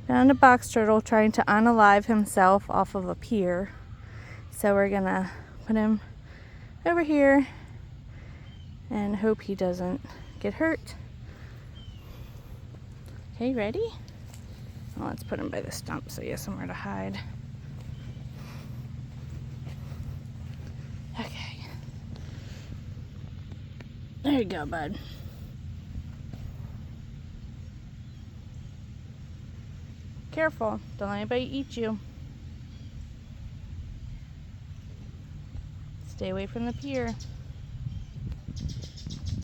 Found a box turtle trying to unalive himself off of a pier. So we're gonna put him over here and hope he doesn't get hurt. Okay, ready? Well, let's put him by the stump so he has somewhere to hide. Okay. There you go, bud. Careful, don't let anybody eat you. Stay away from the pier.